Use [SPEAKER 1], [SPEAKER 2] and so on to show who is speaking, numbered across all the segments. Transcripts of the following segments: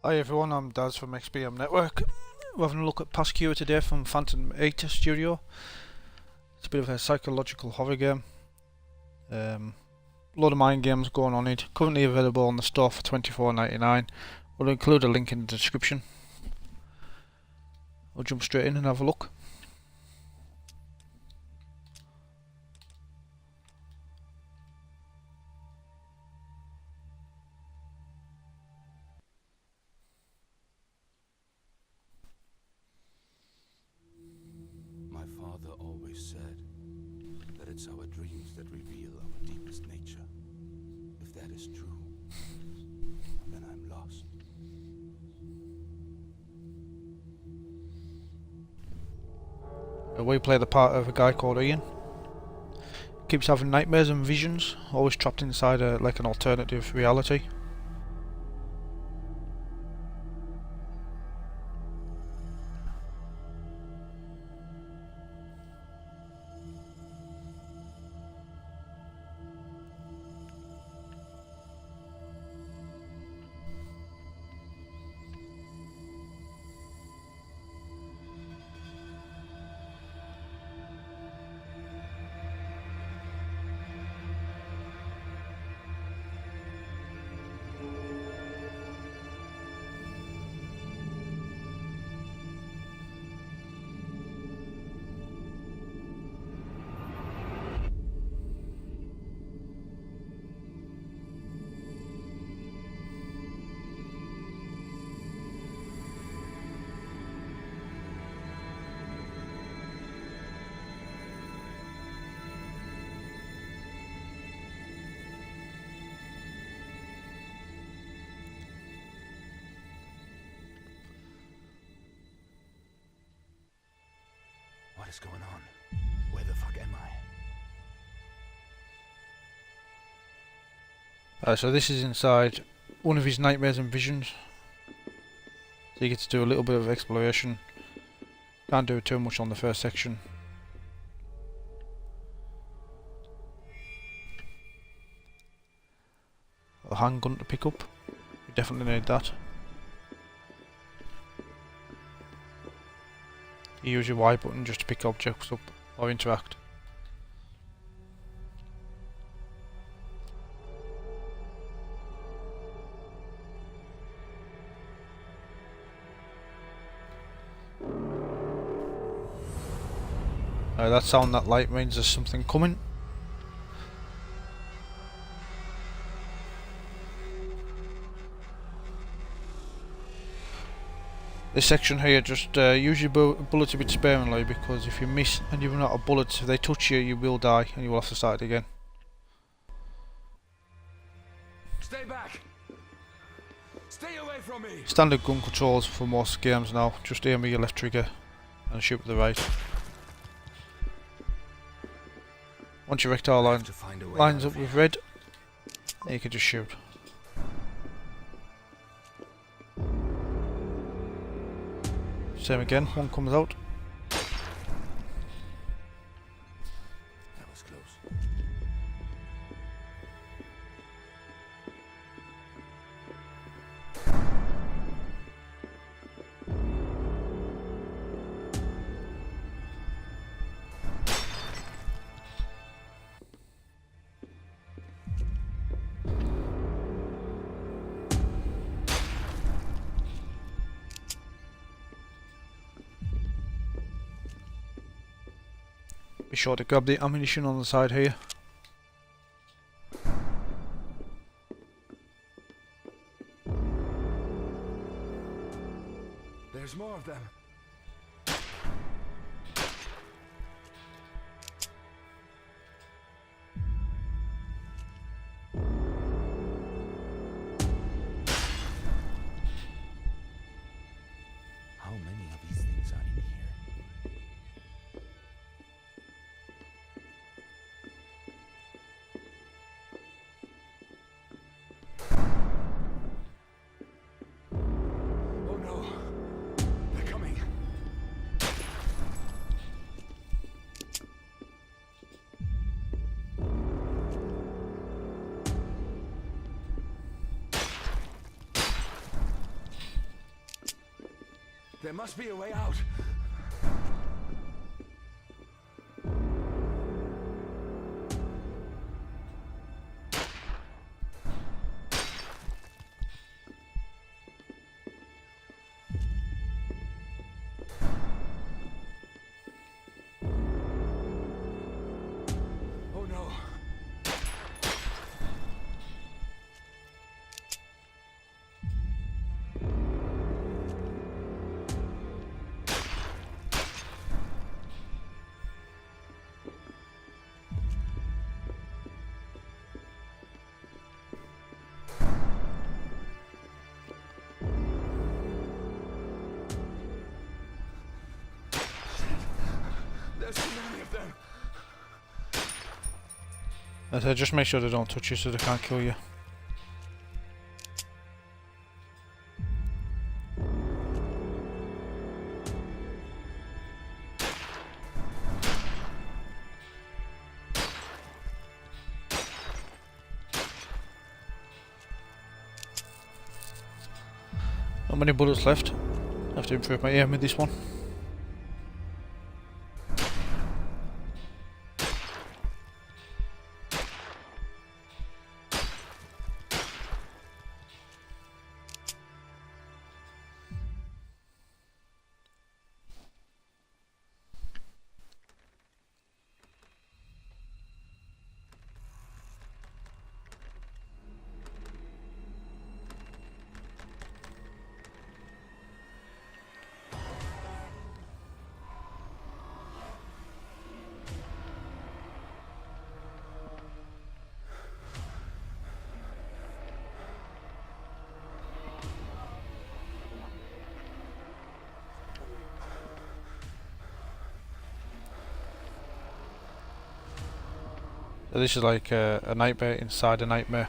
[SPEAKER 1] Hi everyone, I'm Daz from XBM Network. We're having a look at Past Cure today from Phantom 8 Studio. It's a bit of a psychological horror game. A lot of mind games going on it. Currently available on the store for $24.99. We'll include a link in the description. We'll jump straight in and have a look.
[SPEAKER 2] My father always said that it's our dreams that reveal our deepest nature. If that is true, then I'm lost.
[SPEAKER 1] We play the part of a guy called Ian. Keeps having nightmares and visions, always trapped inside like an alternative reality.
[SPEAKER 2] What is going on? Where the fuck am I?
[SPEAKER 1] So this is inside one of his nightmares and visions. So you get to do a little bit of exploration. Can't do too much on the first section. A handgun to pick up. You definitely need that. You use your Y button just to pick objects up or interact. That sound, that light means there's something coming. This section here, just use your bullets a bit sparingly, because if you miss and you run out of bullets, if they touch you, you will die and you will have to start it again.
[SPEAKER 2] Stay back! Stay away from me!
[SPEAKER 1] Standard gun controls for most games now, just aim with your left trigger and shoot with the right. Once your rectile lines up with red, then you can just shoot. Same again, one comes out.
[SPEAKER 2] That was close.
[SPEAKER 1] Be sure to grab the ammunition on the side here.
[SPEAKER 2] There's more of them. How many of these things are in here? Oh no! They're coming! There must be a way out. Oh no. There's too many of them.
[SPEAKER 1] As I said, just make sure they don't touch you so they can't kill you. Not many bullets left. I have to improve my aim with this one. This is like a nightmare inside a nightmare.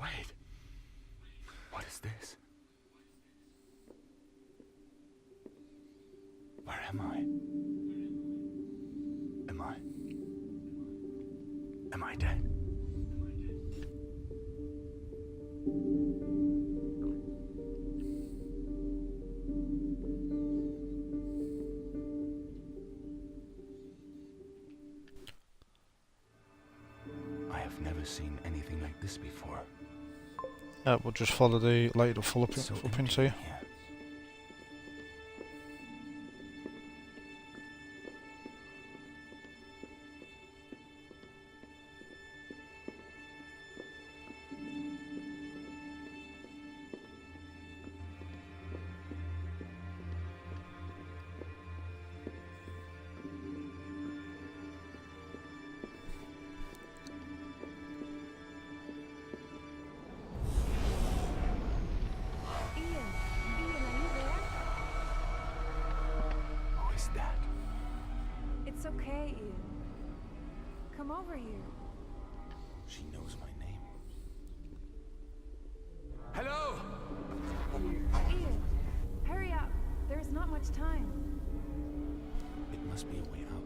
[SPEAKER 2] Wait. What is this? Where am I? Am I dead? I have never seen anything like this before.
[SPEAKER 1] We'll just follow the light to full up,
[SPEAKER 2] It's so
[SPEAKER 1] up
[SPEAKER 2] empty
[SPEAKER 1] into
[SPEAKER 2] in
[SPEAKER 1] you.
[SPEAKER 2] here. Who is that?
[SPEAKER 3] It's okay, Ian. Come over here.
[SPEAKER 2] She knows my name. Hello?
[SPEAKER 3] Ian, hurry up. There's not much time.
[SPEAKER 2] It must be a way out.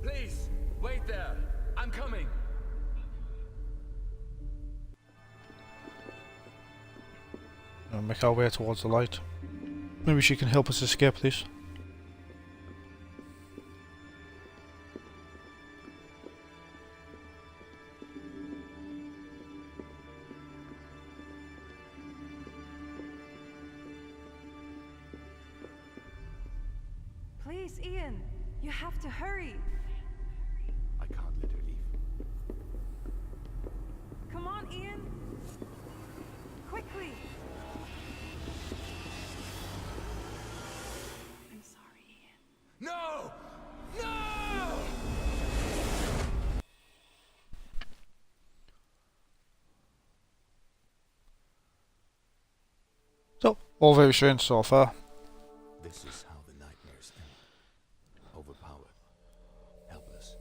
[SPEAKER 2] Please, wait there. I'm coming.
[SPEAKER 1] We'll make our way towards the light. Maybe she can help us escape this.
[SPEAKER 3] Please, Ian, you have to hurry.
[SPEAKER 2] I can't let her leave.
[SPEAKER 3] Come on, Ian. Quickly. I'm sorry, Ian.
[SPEAKER 2] No!
[SPEAKER 1] All very strange so far.
[SPEAKER 2] This is how the nightmares end. Overpowered, helpless,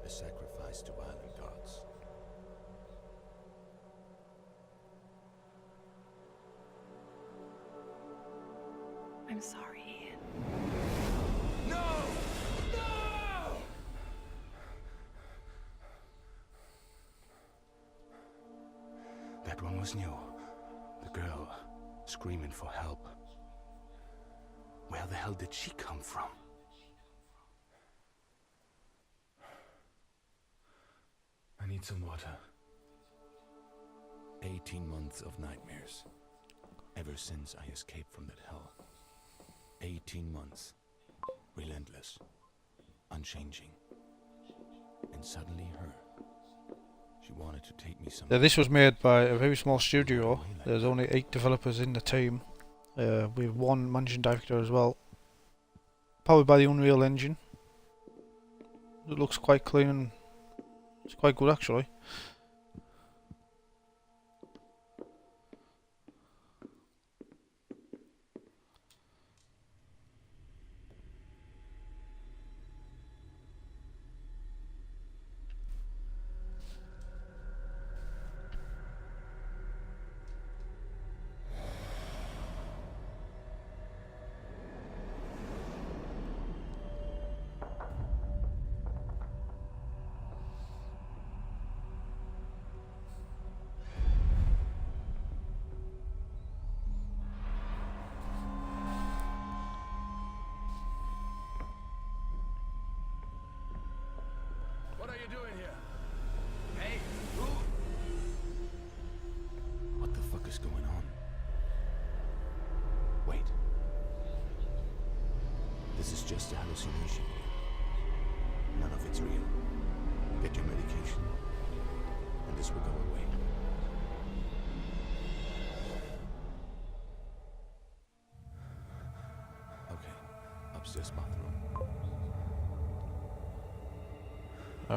[SPEAKER 2] a sacrifice to violent gods.
[SPEAKER 3] I'm sorry, Ian.
[SPEAKER 2] No! No! That one was new. The girl screaming for help. Where the hell did she come from? I need some water. 18 months of nightmares. Ever since I escaped from that hell. 18 months. Relentless. Unchanging. And suddenly her. She wanted to take me somewhere.
[SPEAKER 1] Yeah, this was made by a very small studio. There's only 8 developers in the team. With one managing director as well. Powered by the Unreal Engine. It looks quite clean and it's quite good actually.
[SPEAKER 2] What are you doing here? Hey, who? What the fuck is going on? Wait. This is just a hallucination. None of it's real. Get your medication, and this will go away. Okay, upstairs bathroom.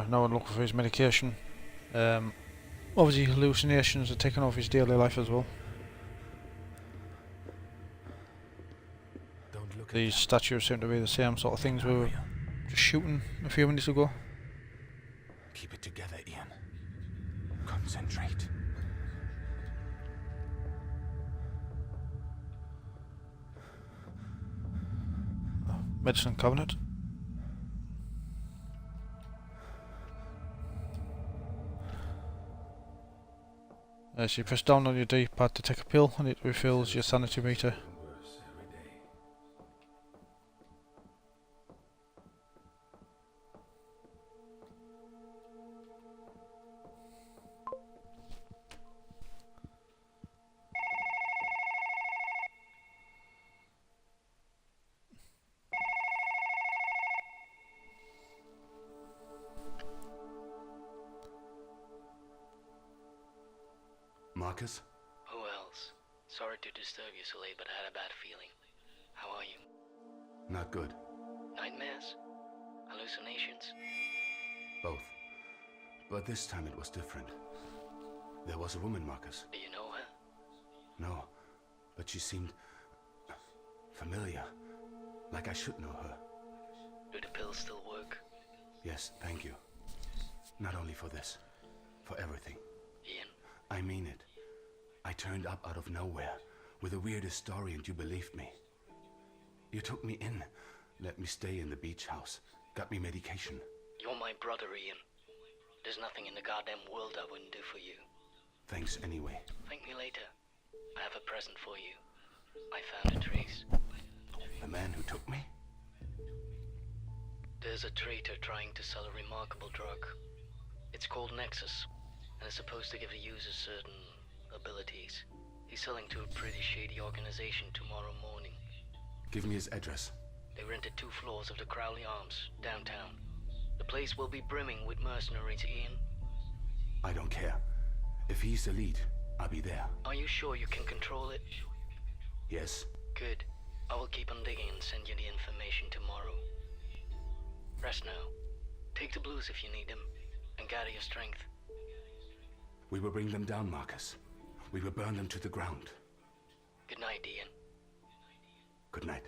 [SPEAKER 1] No one looking for his medication. Obviously hallucinations are taking off his daily life as well.
[SPEAKER 2] Don't look
[SPEAKER 1] These statues seem to be the same sort of things we were just shooting a few minutes ago.
[SPEAKER 2] Keep it together, Ian. Concentrate.
[SPEAKER 1] Medicine cabinet. So you press down on your D-pad to take a pill and it refills your sanity meter.
[SPEAKER 2] Marcus?
[SPEAKER 4] Who else? Sorry to disturb you so late, but I had a bad feeling. How are you?
[SPEAKER 2] Not good.
[SPEAKER 4] Nightmares? Hallucinations?
[SPEAKER 2] Both. But this time it was different. There was a woman, Marcus.
[SPEAKER 4] Do you know her?
[SPEAKER 2] No, but she seemed familiar. Like I should know her.
[SPEAKER 4] Do the pills still work?
[SPEAKER 2] Yes, thank you. Not only for this, for everything.
[SPEAKER 4] Ian?
[SPEAKER 2] I mean it. I turned up out of nowhere with the weirdest story and you believed me. You took me in, let me stay in the beach house, got me medication.
[SPEAKER 4] You're my brother, Ian. There's nothing in the goddamn world I wouldn't do for you.
[SPEAKER 2] Thanks anyway.
[SPEAKER 4] Thank me later. I have a present for you. I found a trace.
[SPEAKER 2] The man who took me?
[SPEAKER 4] There's a traitor trying to sell a remarkable drug. It's called Nexus, and it's supposed to give the user certain abilities. He's selling to a pretty shady organization tomorrow morning.
[SPEAKER 2] Give me his address.
[SPEAKER 4] They rented 2 floors of the Crowley Arms, downtown. The place will be brimming with mercenaries, Ian.
[SPEAKER 2] I don't care. If he's the lead, I'll be there.
[SPEAKER 4] Are you sure you can control it?
[SPEAKER 2] Yes.
[SPEAKER 4] Good. I will keep on digging and send you the information tomorrow. Rest now. Take the blues if you need them, and gather your strength.
[SPEAKER 2] We will bring them down, Marcus. We will burn them to the ground.
[SPEAKER 4] Good night, Ian.
[SPEAKER 2] Good night.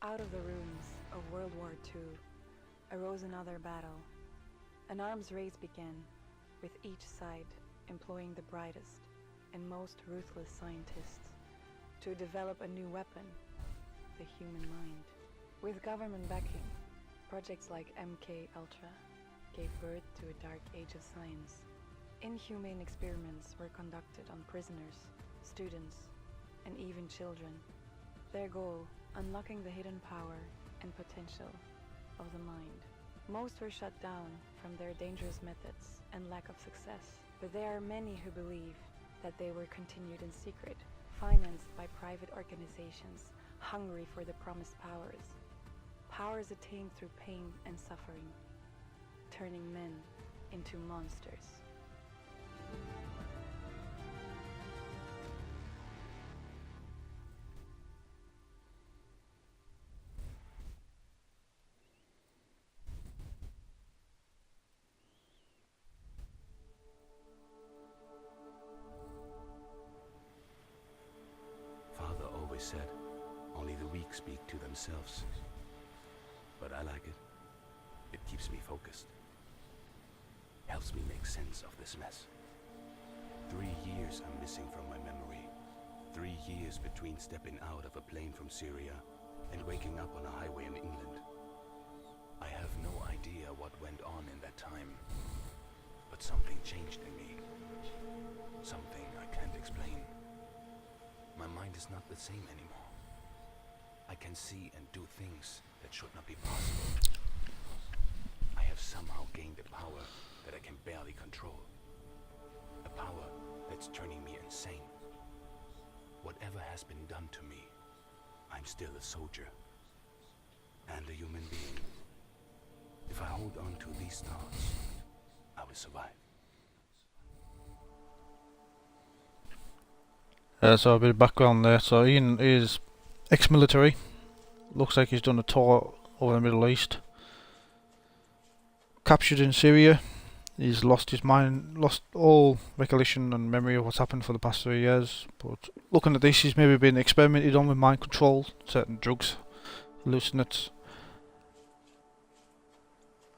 [SPEAKER 3] Out of the ruins of World War II arose another battle. An arms race began, with each side employing the brightest and most ruthless scientists to develop a new weapon, the human mind. With government backing, projects like MK Ultra gave birth to a dark age of science. Inhumane experiments were conducted on prisoners, students, and even children. Their goal, unlocking the hidden power and potential of the mind. Most were shut down from their dangerous methods and lack of success, but there are many who believe that they were continued in secret, financed by private organizations hungry for the promised powers. Powers attained through pain and suffering, turning men into monsters.
[SPEAKER 2] Father always said, only the weak speak to themselves. But I like it. It keeps me focused. Helps me make sense of this mess. 3 years I'm missing from my memory. 3 years between stepping out of a plane from Syria and waking up on a highway in England. I have no idea what went on in that time. But something changed in me. Something I can't explain. My mind is not the same anymore. I can see and do things that should not be possible. I have somehow gained a power that I can barely control. A power that's turning me insane. Whatever has been done to me, I'm still a soldier. And a human being. If I hold on to these thoughts, I will survive.
[SPEAKER 1] So a bit of background there. So Ian is ex-military. Looks like he's done a tour over the Middle East. Captured in Syria. He's lost his mind, lost all recollection and memory of what's happened for the past 3 years. But looking at this, he's maybe been experimented on with mind control, certain drugs, hallucinates.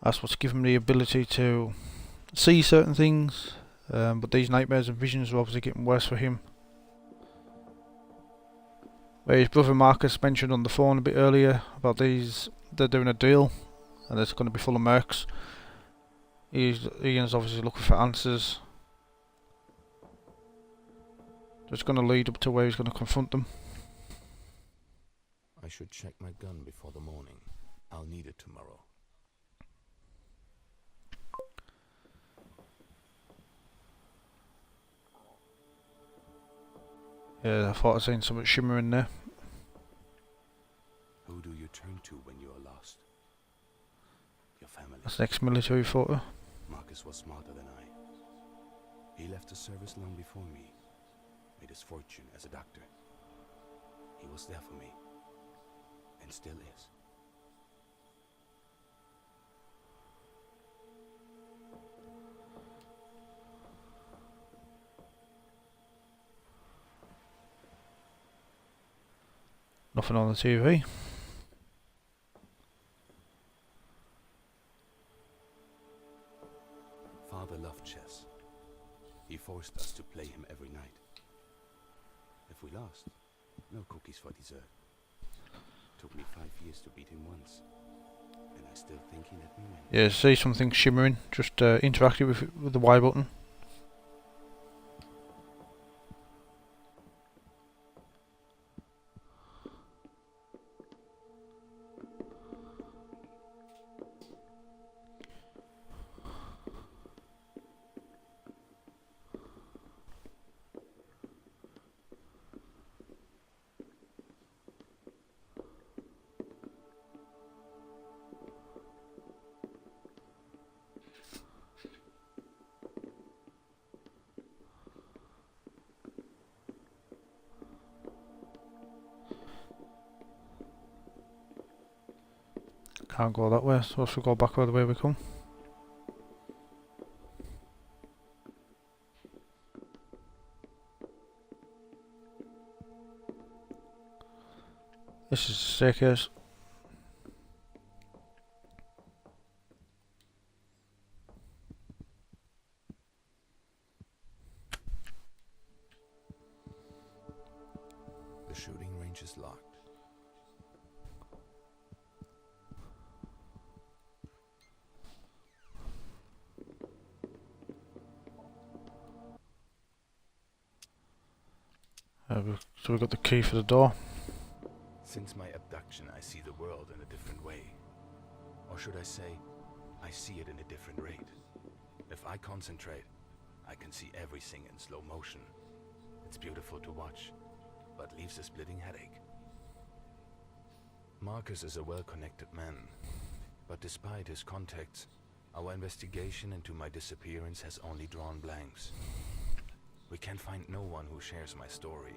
[SPEAKER 1] That's what's given him the ability to see certain things. But these nightmares and visions are obviously getting worse for him. Where his brother Marcus mentioned on the phone a bit earlier about they're doing a deal and it's going to be full of mercs. Ian's obviously looking for answers. It's going to lead up to where he's going to confront them.
[SPEAKER 2] I should check my gun before the morning. I'll need it tomorrow.
[SPEAKER 1] Yeah, I thought I'd seen something shimmering there.
[SPEAKER 2] Who do you turn to when you are lost? Your family.
[SPEAKER 1] That's an ex-military photo.
[SPEAKER 2] Marcus was smarter than I. He left the service long before me. Made his fortune as a doctor. He was there for me. And still is.
[SPEAKER 1] Nothing on the TV.
[SPEAKER 2] Father loved chess. He forced us to play him every night. If we lost, no cookies for dessert. Took me 5 years to beat him once. And I still think he let me win.
[SPEAKER 1] Yeah, see something shimmering. Just interacting with the Y button. Can't go that way, so we go back the way we come. This is the staircase.
[SPEAKER 2] The shooting range is locked.
[SPEAKER 1] So we've got the key for the door.
[SPEAKER 2] Since my abduction, I see the world in a different way. Or should I say, I see it in a different rate. If I concentrate, I can see everything in slow motion. It's beautiful to watch, but leaves a splitting headache. Marcus is a well-connected man, but despite his contacts, our investigation into my disappearance has only drawn blanks. We can find no one who shares my story,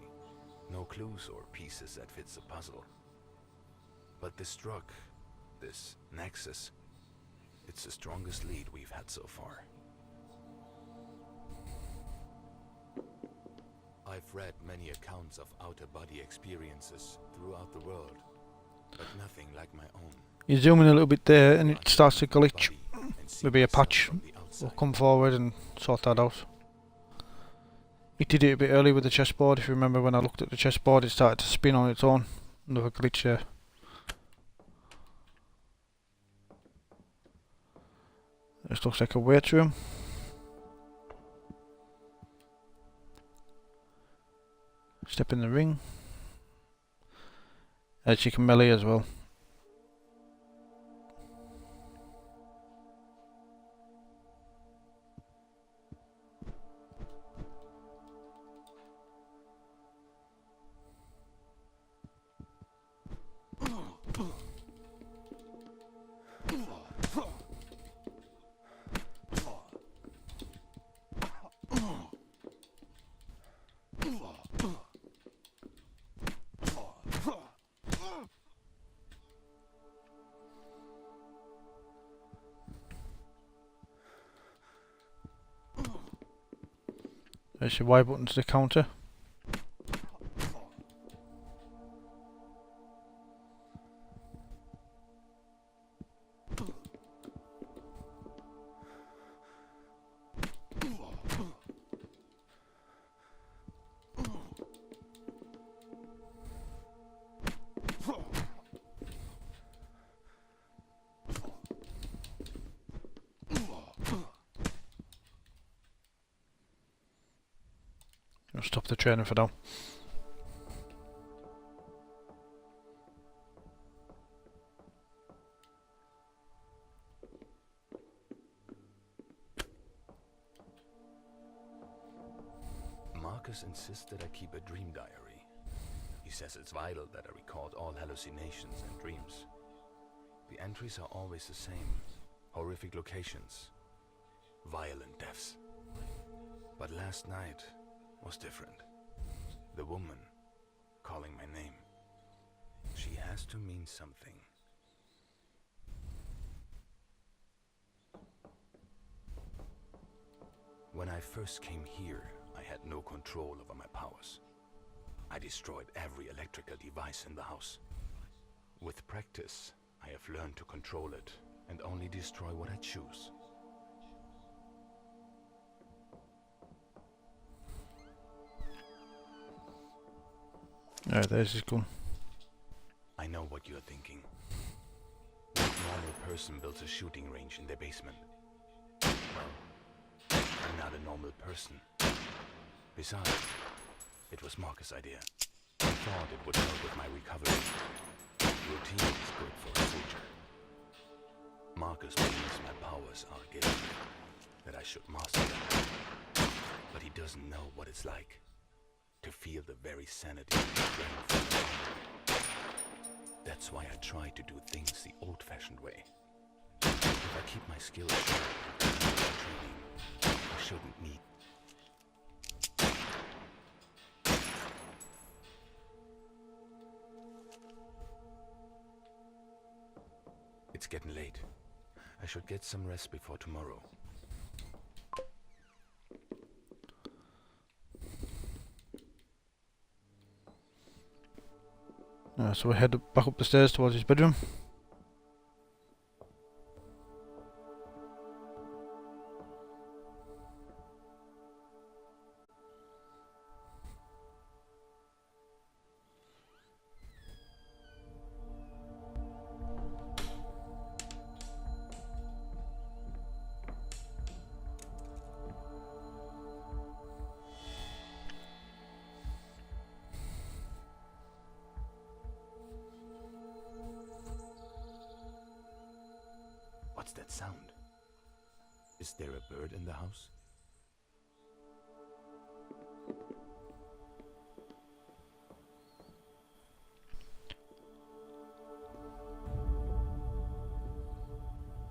[SPEAKER 2] no clues or pieces that fits the puzzle. But this drug, this nexus, it's the strongest lead we've had so far. I've read many accounts of outer-body experiences throughout the world, but nothing like my own.
[SPEAKER 1] You zoom in a little bit there and it starts to glitch. Maybe a patch will come forward and sort that out. It did it a bit early with the chessboard. If you remember when I looked at the chessboard, it started to spin on its own. Another glitch there. This looks like a weight room. Step in the ring. As you can melee as well. There's your Y button to the counter. I'll stop the training for now.
[SPEAKER 2] Marcus insists that I keep a dream diary. He says it's vital that I record all hallucinations and dreams. The entries are always the same. Horrific locations. Violent deaths. But last night was different. The woman calling my name. She has to mean something. When I first came here, I had no control over my powers. I destroyed every electrical device in the house. With practice, I have learned to control it and only destroy what I choose.
[SPEAKER 1] Alright, there's his gun.
[SPEAKER 2] I know what you're thinking. What normal person builds a shooting range in their basement? Well, I'm not a normal person. Besides, it was Marcus' idea. I thought it would help with my recovery. Routine is good for a soldier. Marcus believes my powers are a gift, that I should master them. But he doesn't know what it's like to feel the very sanity and strength. That's why I try to do things the old-fashioned way. If I keep my skills sharp and training, I shouldn't need. It's getting late. I should get some rest before tomorrow.
[SPEAKER 1] So we head back up the stairs towards his bedroom.
[SPEAKER 2] What's that sound? Is there a bird in the house?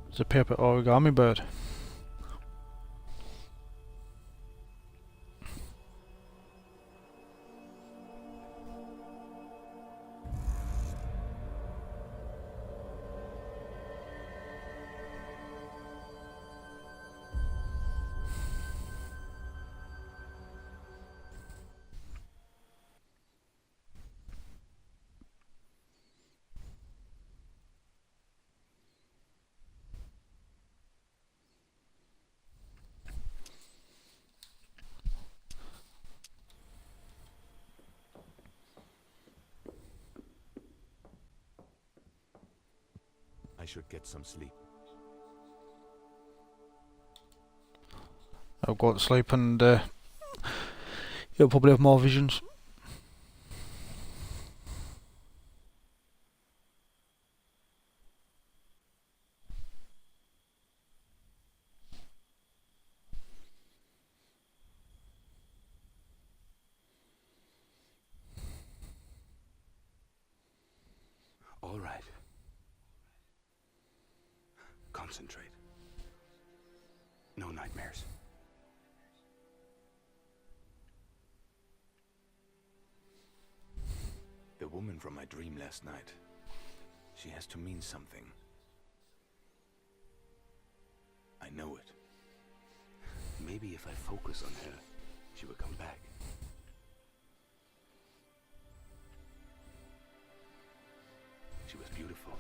[SPEAKER 1] It's a paper origami bird.
[SPEAKER 2] I should get some sleep.
[SPEAKER 1] I'll go to sleep and you'll probably have more visions.
[SPEAKER 2] All right. Concentrate. No nightmares. The woman from my dream last night. She has to mean something. I know it. Maybe if I focus on her, she will come back. She was beautiful.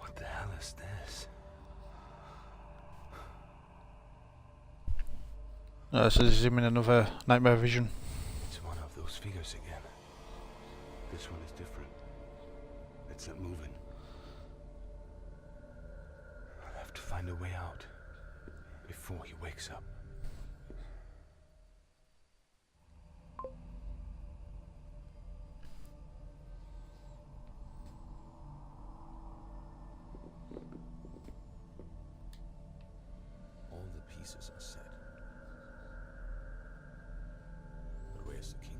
[SPEAKER 2] What the hell is this?
[SPEAKER 1] So this is him in another nightmare vision.
[SPEAKER 2] It's one of those figures again. This one is different. It's not moving. I'll have to find a way out before he wakes up. All the pieces are set. But where's the king?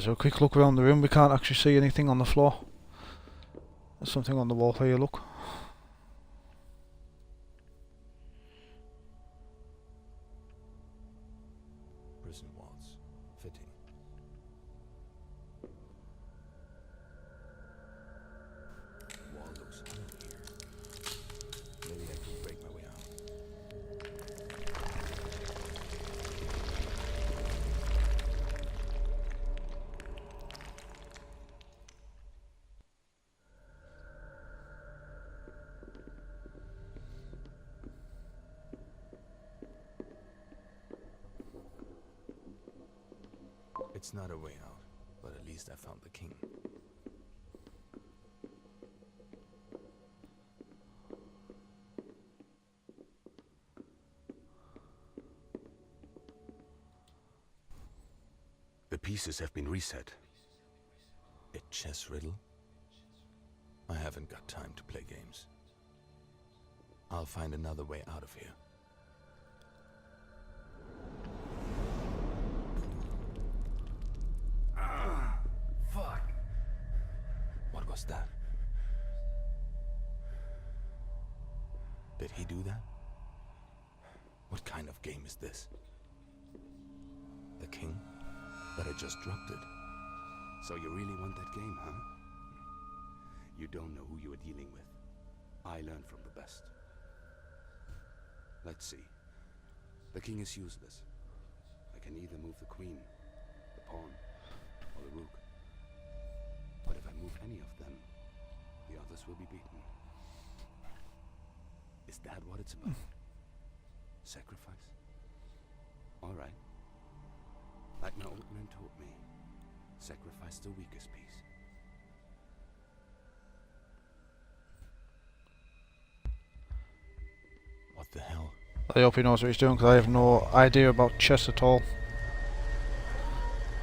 [SPEAKER 1] So a quick look around the room. We can't actually see anything on the floor. There's something on the wall here, look.
[SPEAKER 2] Prison walls. Fitting. The wall looks hollow here. Maybe I could break my way out. It's not a way out, but at least I found the king. pieces have been reset. A chess riddle? I haven't got time to play games. I'll find another way out of here.
[SPEAKER 5] Fuck.
[SPEAKER 2] What was that? Did he do that? What kind of game is this? The king? But I just dropped it. So you really want that game, huh? You don't know who you are dealing with. I learn from the best. Let's see. The king is useless. I can either move the queen, the pawn, or the rook. But if I move any of them, the others will be beaten. Is that what it's about? Sacrifice? All right. Like my old man told me, sacrifice the weakest piece. What the hell?
[SPEAKER 1] I hope he knows what he's doing, because I have no idea about chess at all.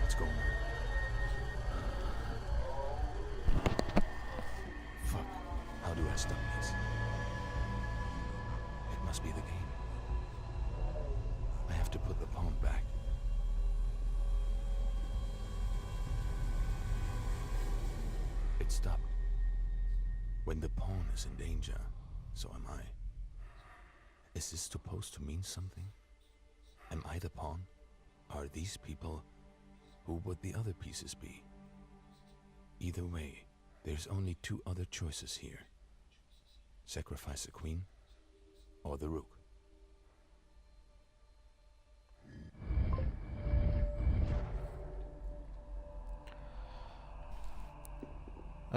[SPEAKER 2] What's going on? Fuck. How do I stop this? It must be the game. I have to put the pawn back. It stopped. When the pawn is in danger, so am I. Is this supposed to mean something? Am I the pawn? Are these people? Who would the other pieces be? Either way, there's only two other choices here. Sacrifice the queen, or the rook.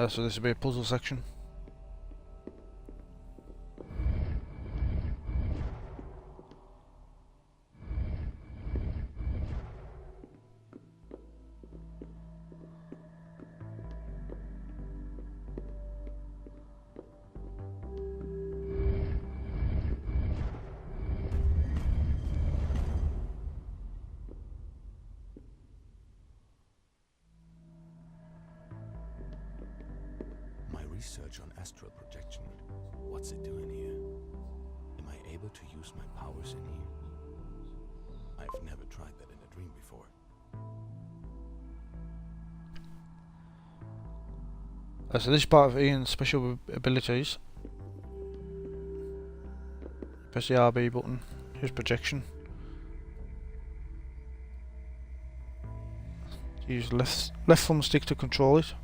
[SPEAKER 1] So this will be a puzzle section.
[SPEAKER 2] Research on astral projection. What's it doing here? Am I able to use my powers in here? I've never tried that in a dream before.
[SPEAKER 1] So this is part of Ian's special abilities. Press the RB button. Here's projection. Use left thumbstick to control it.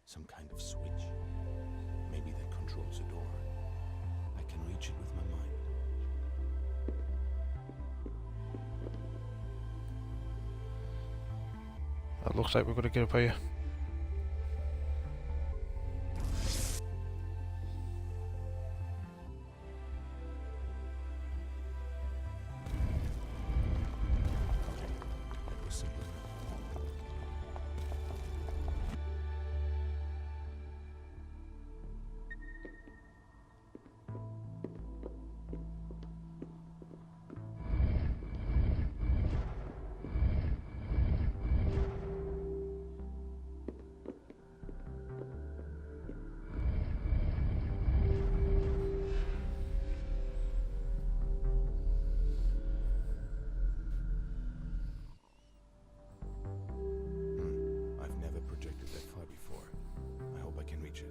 [SPEAKER 2] Some kind of switch. Maybe that controls the door. I can reach it with my mind.
[SPEAKER 1] That looks like we're going to get up here.
[SPEAKER 2] That was simple enough. I've never projected that far before. I hope I can reach it.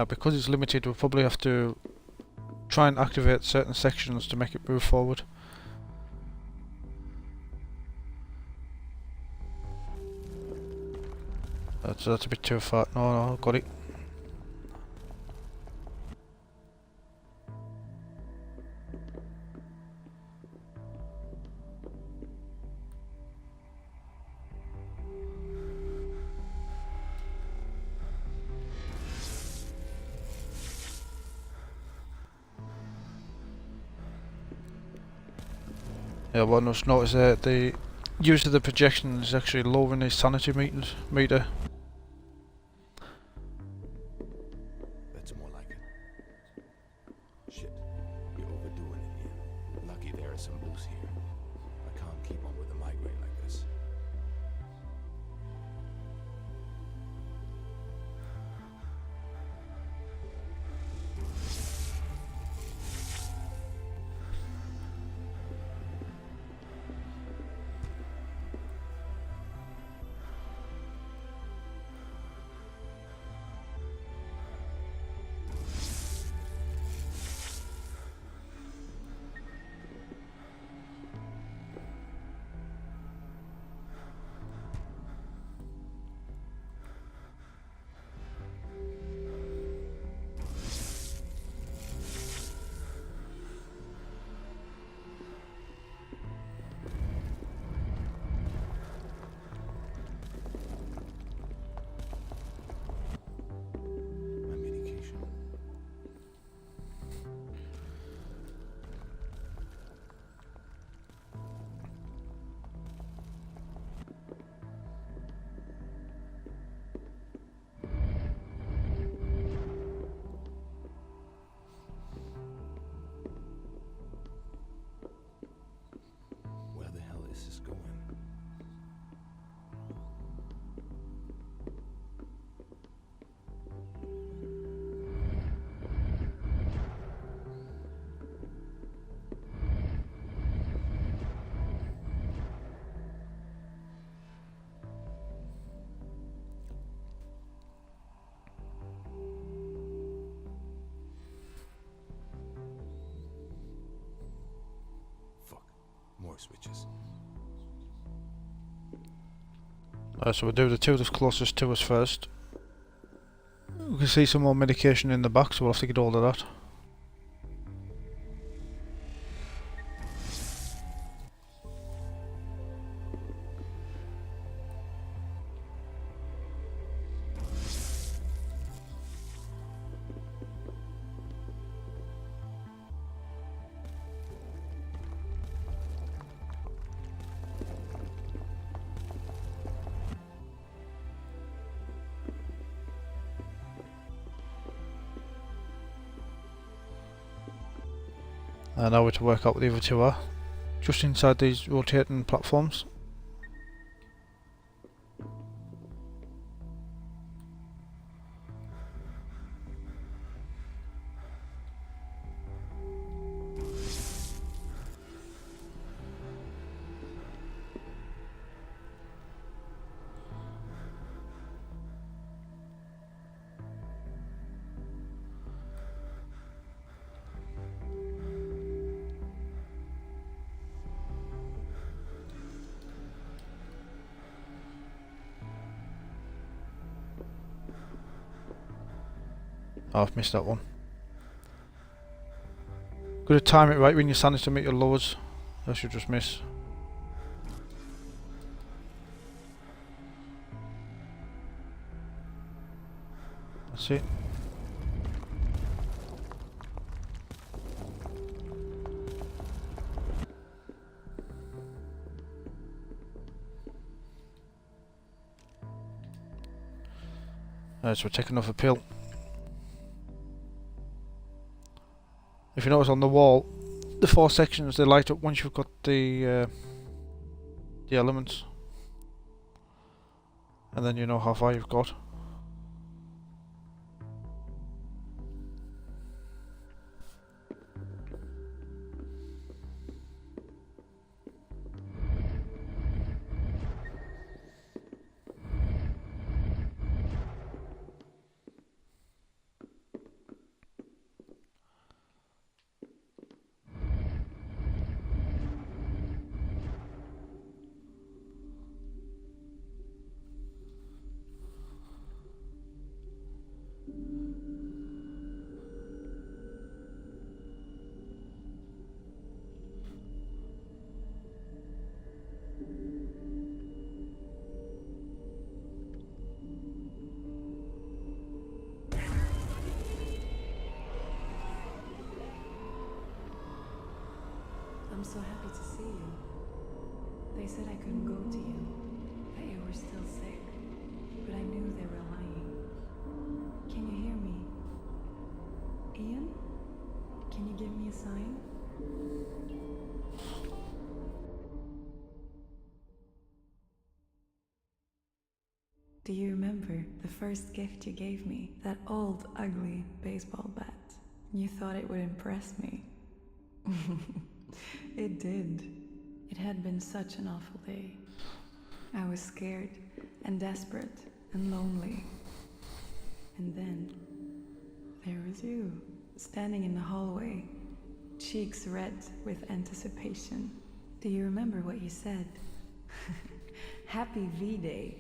[SPEAKER 1] Because it's limited, we'll probably have to try and activate certain sections to make it move forward. So that's a bit too far. No, got it. Yeah, well, I just noticed that the use of the projection is actually lowering his sanity meter.
[SPEAKER 2] That's more like it. Shit, you're overdoing it here. Lucky there is some booze here. I can't keep on with a migraine like this. My medication. Where the hell is this going? Fuck. More switches.
[SPEAKER 1] So we'll do the two that's closest to us first. We can see some more medication in the back, so we'll have to get hold of that. And now we're to work out what the other two are. Just inside these rotating platforms. Oh, I've missed that one. Got to time it right when your sanity meter lowers. I should just miss. That's it. So we're taking off a pill. If you notice on the wall, the four sections they light up once you've got the elements, and then you know how far you've got.
[SPEAKER 3] I'm so happy to see you. They said I couldn't go to you, that you were still sick, but I knew they were lying. Can you hear me? Ian? Can you give me a sign? Do you remember the first gift you gave me? That old, ugly baseball bat. You thought it would impress me. It did. It had been such an awful day. I was scared and desperate and lonely. And then there was you, standing in the hallway, cheeks red with anticipation. Do you remember what you said? Happy V-Day.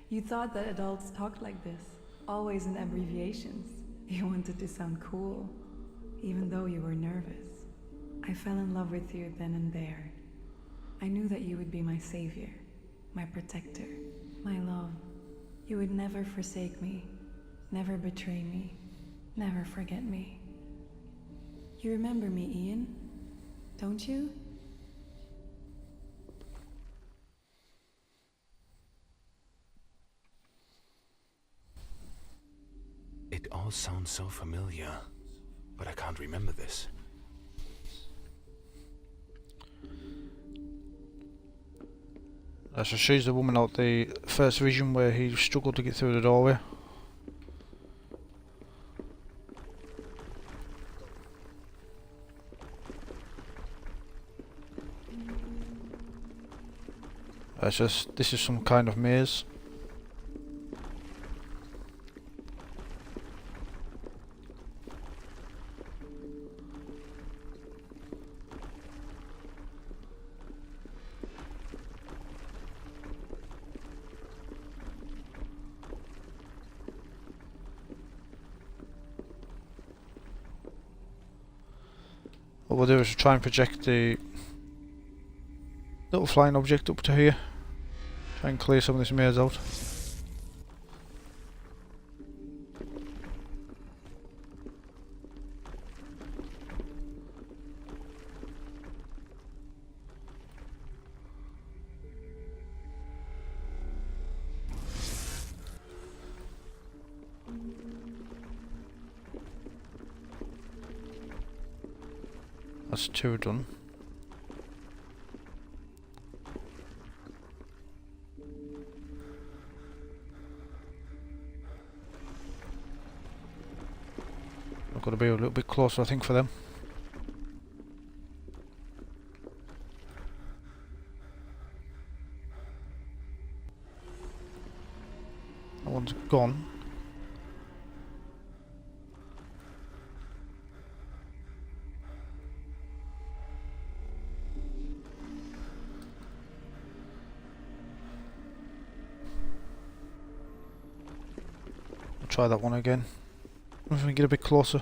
[SPEAKER 3] You thought that adults talked like this, always in abbreviations. You wanted to sound cool, even though you were nervous. I fell in love with you then and there. I knew that you would be my savior, my protector, my love. You would never forsake me, never betray me, never forget me. You remember me, Ian? Don't you?
[SPEAKER 2] It all sounds so familiar, but I can't remember this.
[SPEAKER 1] So she's the woman out the first vision where he struggled to get through the doorway. This is some kind of maze. What we'll do is try and project the little flying object up to here. Try and clear some of this maze out. That's 2 done. I've got to be a little bit closer, I think, for them. That one's gone. I'll try that one again. If we can get a bit closer.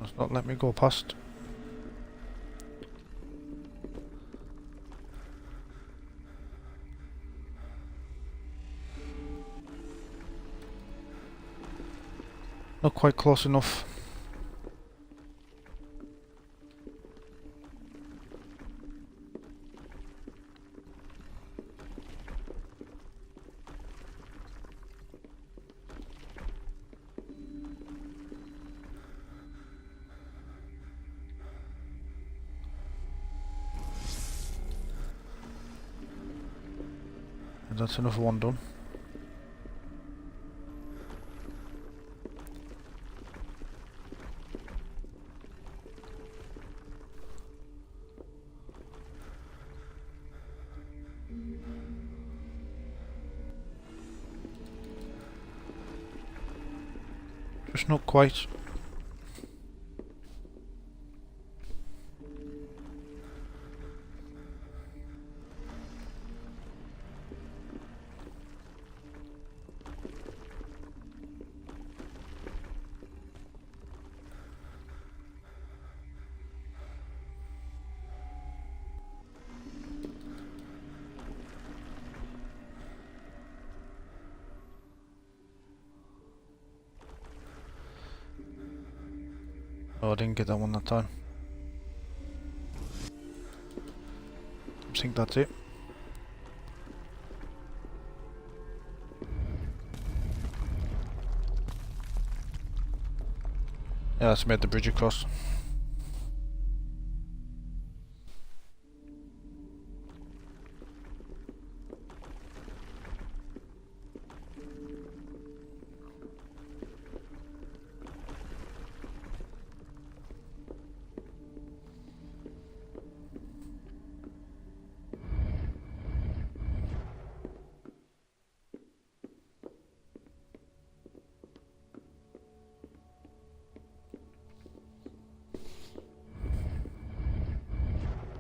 [SPEAKER 1] That's not let me go past. Not quite close enough. And that's another one done. Just not quite. Oh, I didn't get that one that time. I think that's it. Yeah, that's made the bridge across.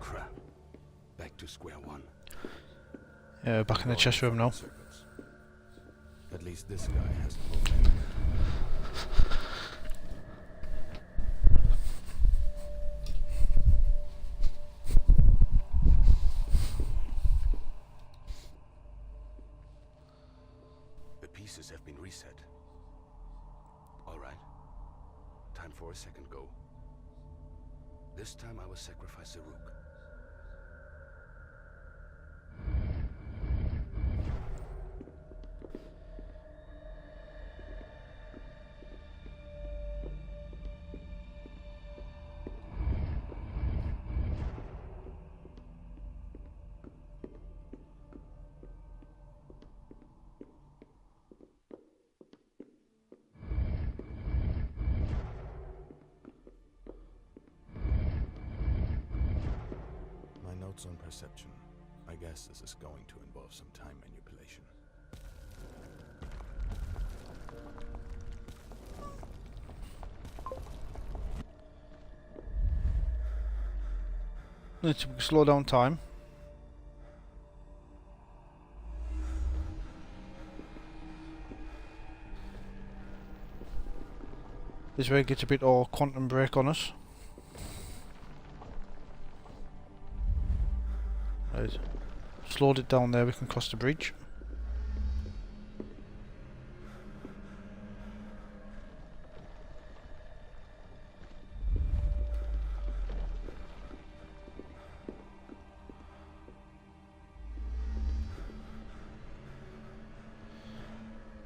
[SPEAKER 2] Crap. Back to square one.
[SPEAKER 1] Yeah, back in the chest room now.
[SPEAKER 2] Circuits. At least this guy hasn't moved anything. The pieces have been reset. All right. Time for a second go. This time I will sacrifice the rook. Notes on perception. I guess this is going to involve some time manipulation.
[SPEAKER 1] Need to slow down time. This way it gets a bit all quantum break on us. Right. Slowed it down there, we can cross the bridge.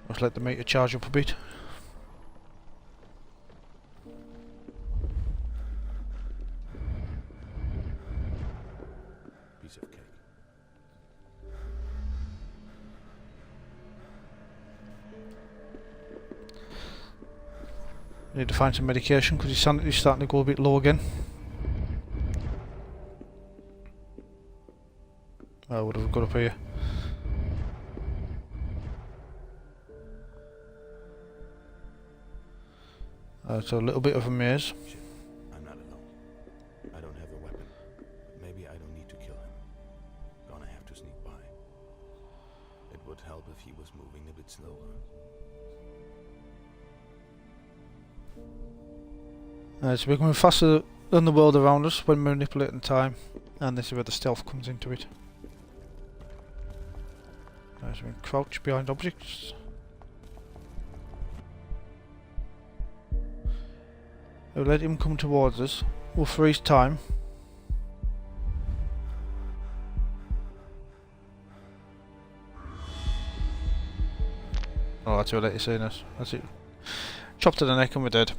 [SPEAKER 1] Let's let the meter charge up a bit.
[SPEAKER 2] Piece of cake.
[SPEAKER 1] Need to find some medication because his sanity's starting to go a bit low again. Oh, what have we got up here? So a little bit of a maze.
[SPEAKER 2] Shit, I'm not alone. I don't have a weapon, but maybe I don't need to kill him. Gonna have to sneak by. It would help if he was moving a bit slower.
[SPEAKER 1] So we're going faster than the world around us when manipulating time, and this is where the stealth comes into it. So we can crouch behind objects. We'll let him come towards us. We'll freeze time. Oh, that's what let you see us. That's it. Chop to the neck and we're dead.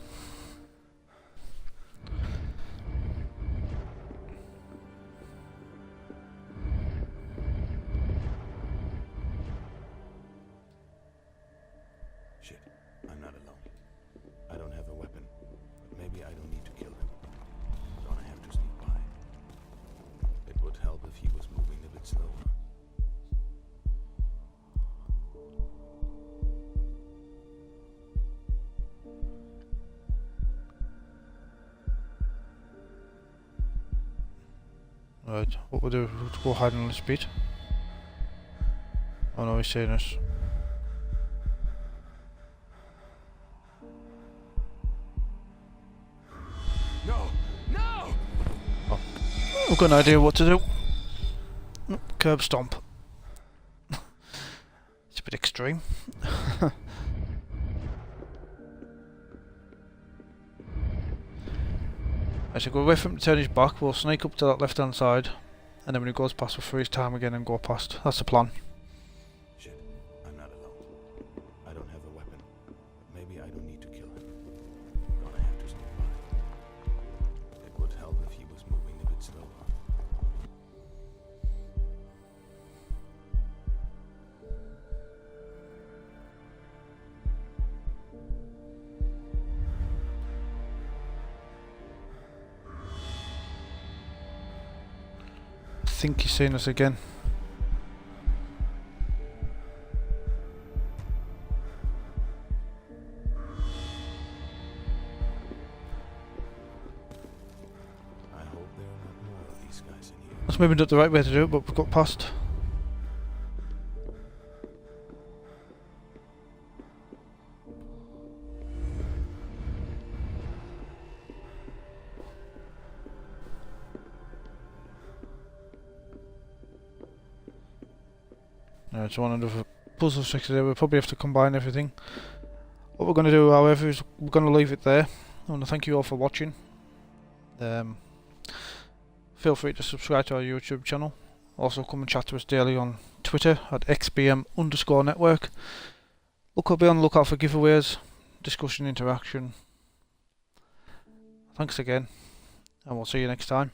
[SPEAKER 2] Shit, I'm not alone. I don't have a weapon, but maybe I don't need to kill him. Gonna have to sneak by. It would help if he was moving a bit slower.
[SPEAKER 1] Right, what we'll do, we'll go hide on this bit. Oh no, he's seeing us.
[SPEAKER 2] No! No!
[SPEAKER 1] I've got an idea what to do. Curb stomp. It's a bit extreme. Right, so go away from him to turn his back, we'll sneak up to that left hand side, and then when he goes past we'll freeze time again and go past. That's the plan.
[SPEAKER 2] Shit, I'm not alone. I don't have a weapon. Maybe I don't need to kill him. Gonna have to sneak by. It would help if he was moving a bit slower.
[SPEAKER 1] I think he's seen us again.
[SPEAKER 2] I hope there are not more of these guys in here.
[SPEAKER 1] That's maybe not the right way to do it, but we've got past. It's one of the puzzle section there. We'll probably have to combine everything. What we're going to do, however, is we're going to leave it there. I want to thank you all for watching. Feel free to subscribe to our YouTube channel. Also come and chat to us daily on Twitter at xbm_network. Be on the lookout for giveaways, discussion, interaction. Thanks again, and we'll see you next time.